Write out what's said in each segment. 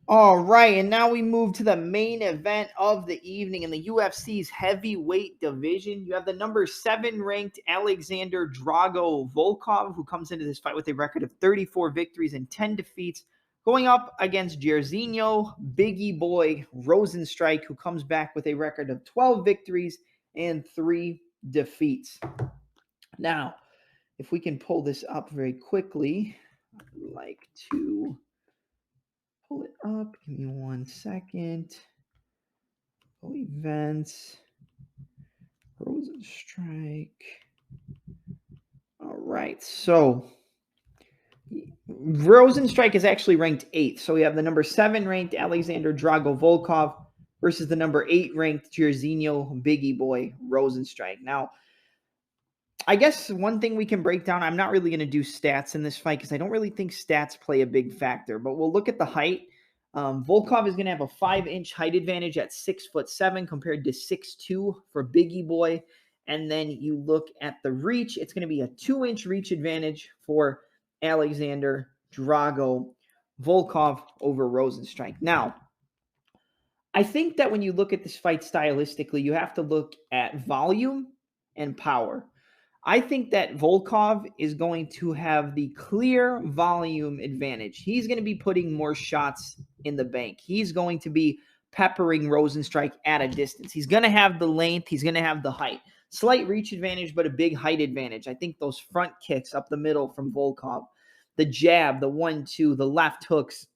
All right, and now we move to the main event of the evening in the UFC's heavyweight division. You have the number 7 ranked Alexander Drago Volkov, who comes into this fight with a record of 34 victories and 10 defeats, going up against Jairzinho, Bigi boy Rozenstruik, who comes back with a record of 12 victories and 3 defeats. Now, if we can pull this up very quickly, I'd like to pull it up. Give me 1 second. Events. Rozenstruik. All right. So Rozenstruik is actually ranked 8th. So we have the number 7 ranked Alexander Drago Volkov versus the number 8 ranked Jairzinho Bigi boy Rozenstruik. Now, I guess one thing we can break down, I'm not really going to do stats in this fight because I don't really think stats play a big factor, but we'll look at the height. Volkov is going to have a 5-inch height advantage at 6'7" compared to 6'2" for Bigi boy. And then you look at the reach, it's going to be a 2-inch reach advantage for Alexander Drago Volkov over Rozenstruik. Now, I think that when you look at this fight stylistically, you have to look at volume and power. I think that Volkov is going to have the clear volume advantage. He's going to be putting more shots in the bank. He's going to be peppering Rozenstruik at a distance. He's going to have the length. He's going to have the height. Slight reach advantage, but a big height advantage. I think those front kicks up the middle from Volkov, the jab, the 1-2, the left hooks,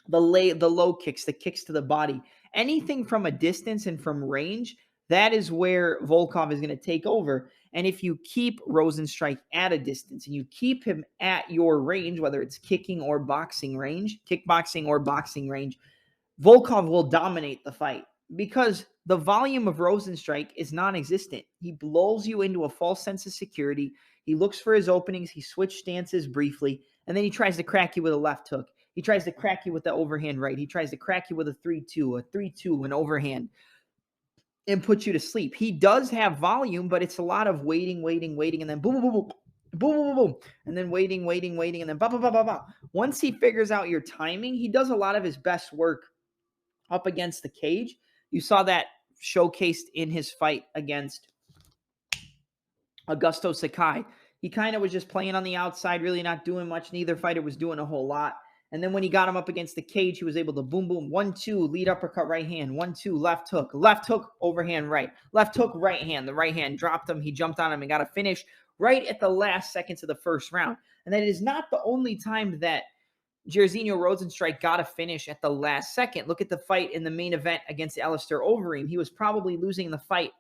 the low kicks, the kicks to the body, anything from a distance and from range, that is where Volkov is going to take over. And if you keep Rozenstruik at a distance and you keep him at your range, whether it's kicking or boxing range, kickboxing or boxing range, Volkov will dominate the fight because the volume of Rozenstruik is non-existent. He blows you into a false sense of security. He looks for his openings. He switches stances briefly, and then he tries to crack you with a left hook. He tries to crack you with the overhand right. He tries to crack you with a 3-2, an overhand, and put you to sleep. He does have volume, but it's a lot of waiting, and then boom, boom, boom, boom, boom, boom, and then waiting, and then ba, ba, ba, ba, ba. Once he figures out your timing, he does a lot of his best work up against the cage. You saw that showcased in his fight against Augusto Sakai. He kind of was just playing on the outside, really not doing much. Neither fighter was doing a whole lot. And then when he got him up against the cage, he was able to boom, boom, 1-2, lead uppercut, right hand, 1-2, left hook, overhand, right, left hook, right hand. The right hand dropped him. He jumped on him and got a finish right at the last seconds of the first round. And that is not the only time that Jairzinho Rozenstruik got a finish at the last second. Look at the fight in the main event against Alistair Overeem. He was probably losing the fight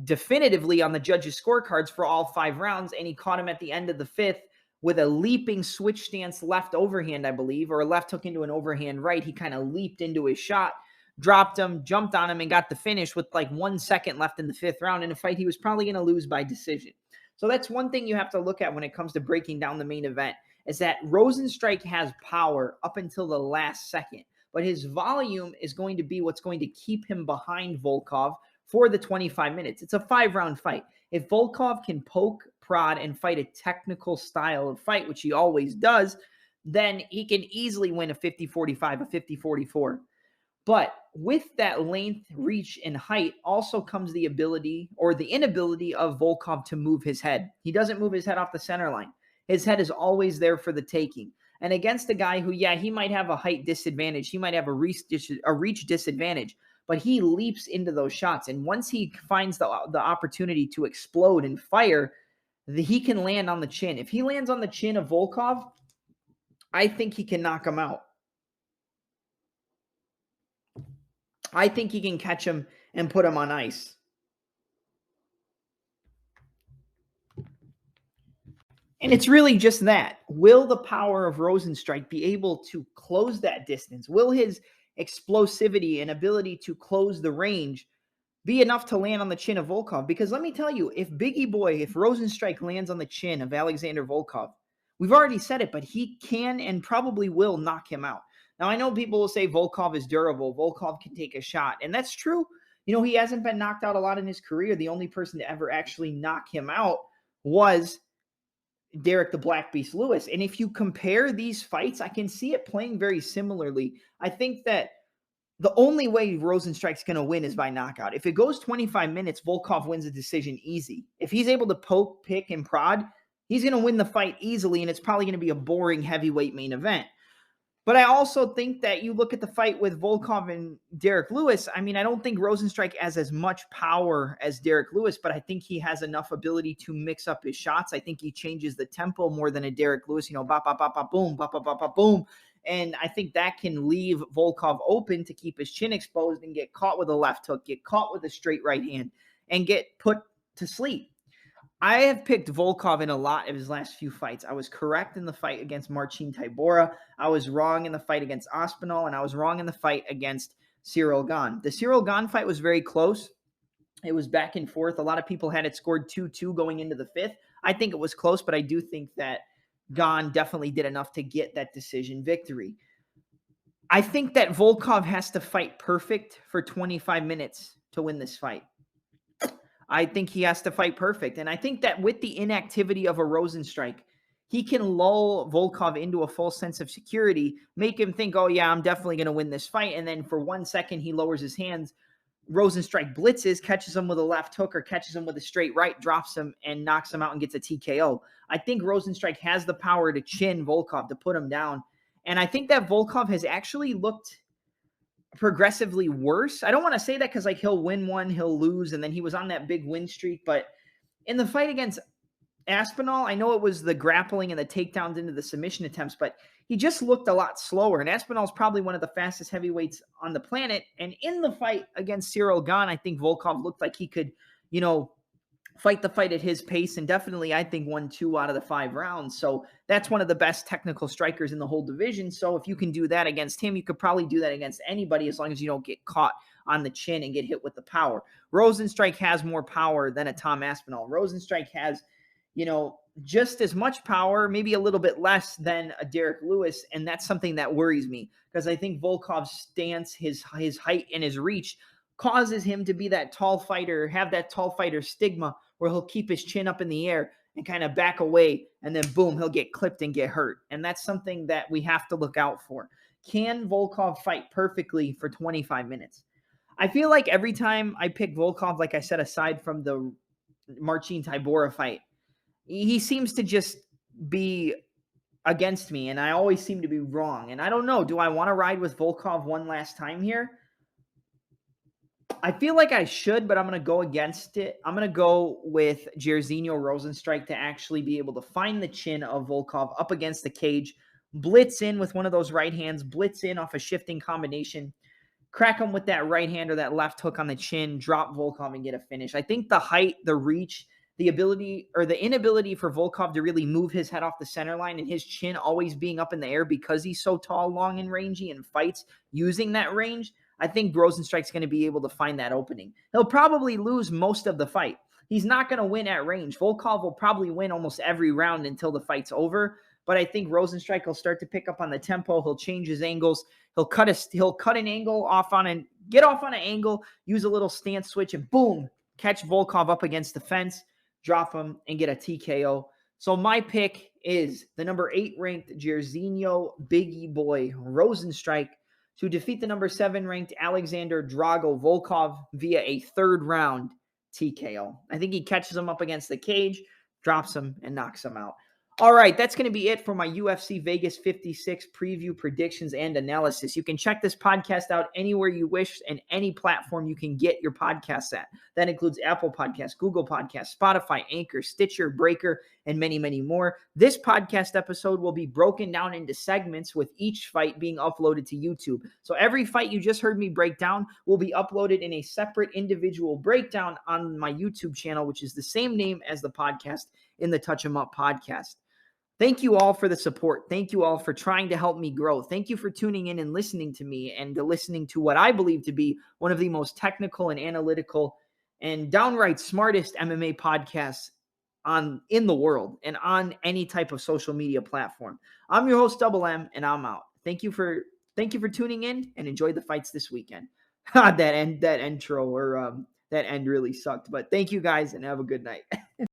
definitively on the judges' scorecards for all 5 rounds, and he caught him at the end of the 5th with a leaping switch stance left overhand, I believe, or a left hook into an overhand right. He kind of leaped into his shot, dropped him, jumped on him, and got the finish with like 1 second left in the 5th round in a fight he was probably going to lose by decision. So that's one thing you have to look at when it comes to breaking down the main event, is that Rozenstruik has power up until the last second, but his volume is going to be what's going to keep him behind Volkov for the 25 minutes. It's a 5-round fight. If Volkov can poke, prod, and fight a technical style of fight, which he always does, then he can easily win a 50-45, a 50-44. But with that length, reach, and height also comes the ability or the inability of Volkov to move his head. He doesn't move his head off the center line. His head is always there for the taking. And against a guy who, yeah, he might have a height disadvantage, he might have a reach disadvantage, but he leaps into those shots. And once he finds the opportunity to explode and fire, he can land on the chin. If he lands on the chin of Volkov, I think he can knock him out. I think he can catch him and put him on ice. And it's really just that. Will the power of Rozenstruik be able to close that distance? Will his explosivity and ability to close the range be enough to land on the chin of Volkov? Because let me tell you, if Rozenstruik lands on the chin of Alexander Volkov, we've already said it, but he can and probably will knock him out. Now, I know people will say Volkov is durable. Volkov can take a shot, and that's true. You know, he hasn't been knocked out a lot in his career. The only person to ever actually knock him out was Derek the Black Beast Lewis. And if you compare these fights, I can see it playing very similarly. I think that the only way Rozenstruik's going to win is by knockout. If it goes 25 minutes, Volkov wins a decision easy. If he's able to poke, pick, and prod, he's going to win the fight easily, and it's probably going to be a boring heavyweight main event. But I also think that you look at the fight with Volkov and Derek Lewis. I mean, I don't think Rozenstruik has as much power as Derek Lewis, but I think he has enough ability to mix up his shots. I think he changes the tempo more than a Derek Lewis, bop, bop, bop, bop, boom, bop, bop, bop, bop, boom. And I think that can leave Volkov open to keep his chin exposed and get caught with a left hook, get caught with a straight right hand, and get put to sleep. I have picked Volkov in a lot of his last few fights. I was correct in the fight against Marcin Tybura. I was wrong in the fight against Aspinall, and I was wrong in the fight against Cyril Gane. The Cyril Gane fight was very close. It was back and forth. A lot of people had it scored 2-2 going into the fifth. I think it was close, but I do think that Gane definitely did enough to get that decision victory. I think that Volkov has to fight perfect for 25 minutes to win this fight. I think he has to fight perfect. And I think that with the inactivity of a Rozenstruik, he can lull Volkov into a false sense of security, make him think, oh, yeah, I'm definitely going to win this fight. And then for 1 second, he lowers his hands. Rozenstruik blitzes, catches him with a left hook or catches him with a straight right, drops him and knocks him out and gets a TKO. I think Rozenstruik has the power to chin Volkov, to put him down. And I think that Volkov has actually looked progressively worse. I don't want to say that because he'll win one, he'll lose, and then he was on that big win streak. But in the fight against Aspinall, I know it was the grappling and the takedowns into the submission attempts, but he just looked a lot slower. And Aspinall's probably one of the fastest heavyweights on the planet. And in the fight against Cyril Gane, I think Volkov looked like he could, fight the fight at his pace, and definitely, I think, won 2 out of the 5 rounds. So that's one of the best technical strikers in the whole division. So if you can do that against him, you could probably do that against anybody as long as you don't get caught on the chin and get hit with the power. Rozenstruik has more power than a Tom Aspinall. Rozenstruik has, just as much power, maybe a little bit less than a Derek Lewis, and that's something that worries me because I think Volkov's stance, his height, and his reach causes him to be that tall fighter, have that tall fighter stigma where he'll keep his chin up in the air and kind of back away, and then boom, he'll get clipped and get hurt. And that's something that we have to look out for. Can Volkov fight perfectly for 25 minutes? I feel like every time I pick Volkov, like I said, aside from the Marcin Tybura fight, he seems to just be against me, and I always seem to be wrong. And I don't know, do I want to ride with Volkov one last time here? I feel like I should, but I'm going to go against it. I'm going to go with Jairzinho Rozenstruik to actually be able to find the chin of Volkov up against the cage, blitz in with one of those right hands, blitz in off a shifting combination, crack him with that right hand or that left hook on the chin, drop Volkov and get a finish. I think the height, the reach, the ability or the inability for Volkov to really move his head off the center line and his chin always being up in the air because he's so tall, long, and rangy and fights using that range, I think Rozenstruik's going to be able to find that opening. He'll probably lose most of the fight. He's not going to win at range. Volkov will probably win almost every round until the fight's over, but I think Rozenstruik will start to pick up on the tempo. He'll change his angles. He'll cut an angle off on and get off on an angle, use a little stance switch, and boom, catch Volkov up against the fence, drop him, and get a TKO. So my pick is the number 8 ranked Jairzinho Bigi Boy Rozenstruik to defeat the number 7 ranked Alexander Drago Volkov via a 3rd round TKO. I think he catches him up against the cage, drops him, and knocks him out. All right, that's going to be it for my UFC Vegas 56 preview, predictions, and analysis. You can check this podcast out anywhere you wish and any platform you can get your podcasts at. That includes Apple Podcasts, Google Podcasts, Spotify, Anchor, Stitcher, Breaker, and many, many more. This podcast episode will be broken down into segments with each fight being uploaded to YouTube. So every fight you just heard me break down will be uploaded in a separate individual breakdown on my YouTube channel, which is the same name as the podcast in the Touch 'Em Up podcast. Thank you all for the support. Thank you all for trying to help me grow. Thank you for tuning in and listening to me and listening to what I believe to be one of the most technical and analytical and downright smartest MMA podcasts in the world and on any type of social media platform. I'm your host, Double M, and I'm out. Thank you for tuning in and enjoy the fights this weekend. that intro or that end really sucked, but thank you guys and have a good night.